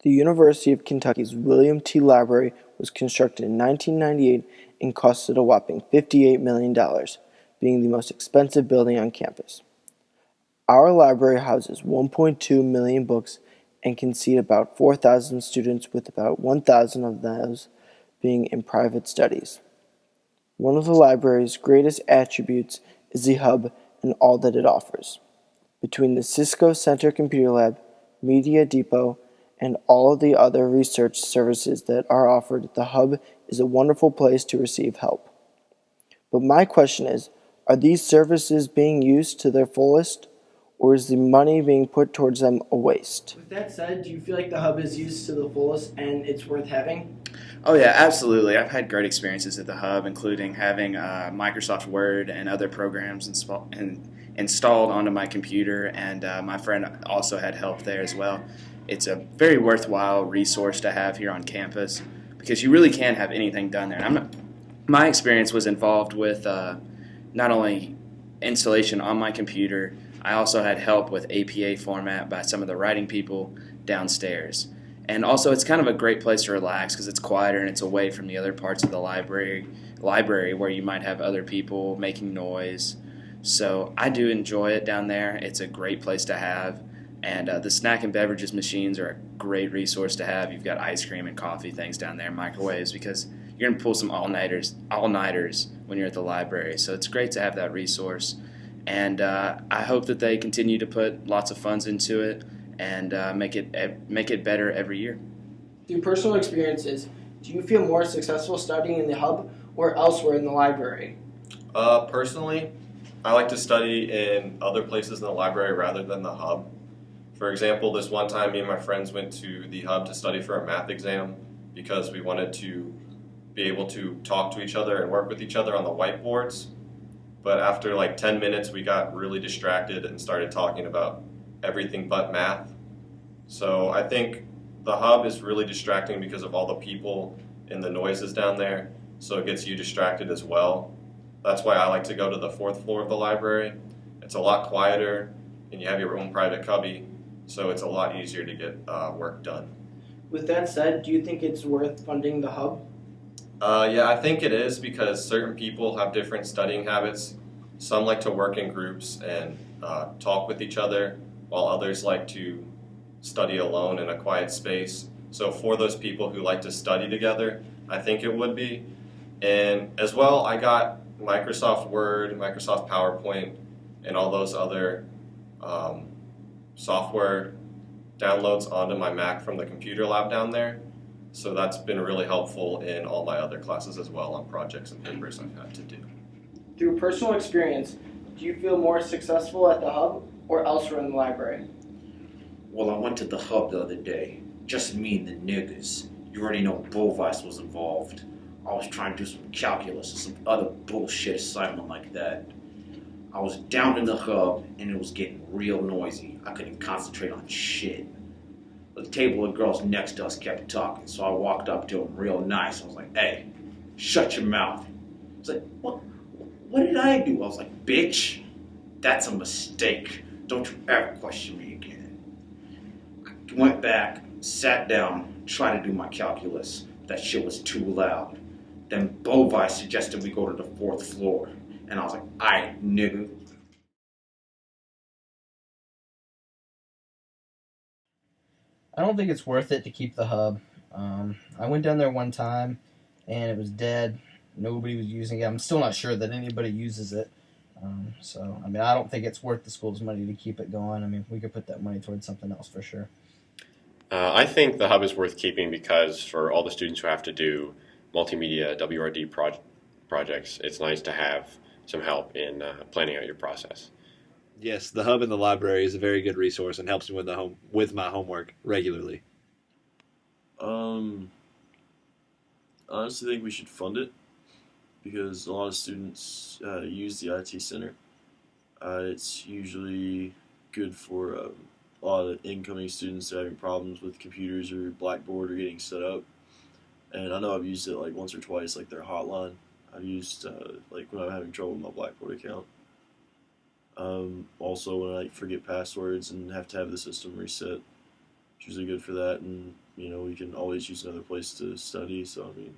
The University of Kentucky's William T. Library was constructed in 1998 and costed a whopping $58 million, being the most expensive building on campus. Our library houses 1.2 million books and can seat about 4,000 students, with about 1,000 of those being in private studies. One of the library's greatest attributes is the hub and all that it offers. Between the Cisco Center Computer Lab, Media Depot, and all of the other research services that are offered, the hub is a wonderful place to receive help. But my question is, are these services being used to their fullest, or is the money being put towards them a waste? With that said, do you feel like the hub is used to the fullest and it's worth having? Oh yeah, absolutely. I've had great experiences at the hub, including having Microsoft Word and other programs installed onto my computer, and my friend also had help there as well. It's a very worthwhile resource to have here on campus because you really can have anything done there. My experience was involved with not only installation on my computer, I also had help with APA format by some of the writing people downstairs. And also, it's kind of a great place to relax because it's quieter and it's away from the other parts of the library where you might have other people making noise. So I do enjoy it down there. It's a great place to have. And the snack and beverages machines are a great resource to have. You've got ice cream and coffee things down there, microwaves, because you're going to pull some all-nighters when you're at the library. So it's great to have that resource. And I hope that they continue to put lots of funds into it and make it better every year. Through personal experiences, do you feel more successful studying in the hub or elsewhere in the library? Personally, I like to study in other places in the library rather than the hub. For example, this one time me and my friends went to the hub to study for a math exam because we wanted to be able to talk to each other and work with each other on the whiteboards. But after like 10 minutes, we got really distracted and started talking about everything but math. So I think the hub is really distracting because of all the people and the noises down there, so it gets you distracted as well. That's why I like to go to the fourth floor of the library. It's a lot quieter and you have your own private cubby, so it's a lot easier to get work done. With that said, do you think it's worth funding the hub? Yeah, I think it is because certain people have different studying habits. Some like to work in groups and talk with each other, while others like to study alone in a quiet space. So for those people who like to study together, I think it would be. And as well, I got Microsoft Word, Microsoft PowerPoint, and all those other software downloads onto my Mac from the computer lab down there. So that's been really helpful in all my other classes as well on projects and papers I've had to do. Through personal experience, do you feel more successful at the hub or elsewhere in the library? Well, I went to the hub the other day. Just me and the niggas. You already know Bovice was involved. I was trying to do some calculus or some other bullshit assignment like that. I was down in the hub and it was getting real noisy. I couldn't concentrate on shit. The table of girls next to us kept talking, so I walked up to them real nice. I was like, hey, shut your mouth. He's like, what did I do? I was like, bitch, that's a mistake. Don't you ever question me again. I went back, sat down, tried to do my calculus. That shit was too loud. Then Bovi suggested we go to the fourth floor. And I was like, aight, nigga. I don't think it's worth it to keep the hub. I went down there one time and it was dead. Nobody was using it. I'm still not sure that anybody uses it. I don't think it's worth the school's money to keep it going. I mean, we could put that money towards something else for sure. I think the hub is worth keeping because for all the students who have to do multimedia WRD projects, it's nice to have some help in planning out your process. Yes, the hub in the library is a very good resource and helps me with my homework regularly. I honestly think we should fund it because a lot of students use the IT center. It's usually good for a lot of incoming students that are having problems with computers or Blackboard or getting set up. And I know I've used it like once or twice, like their hotline. I've used like when I'm having trouble with my Blackboard account. Also when I forget passwords and have to have the system reset. It's usually good for that, and we can always use another place to study. So I mean,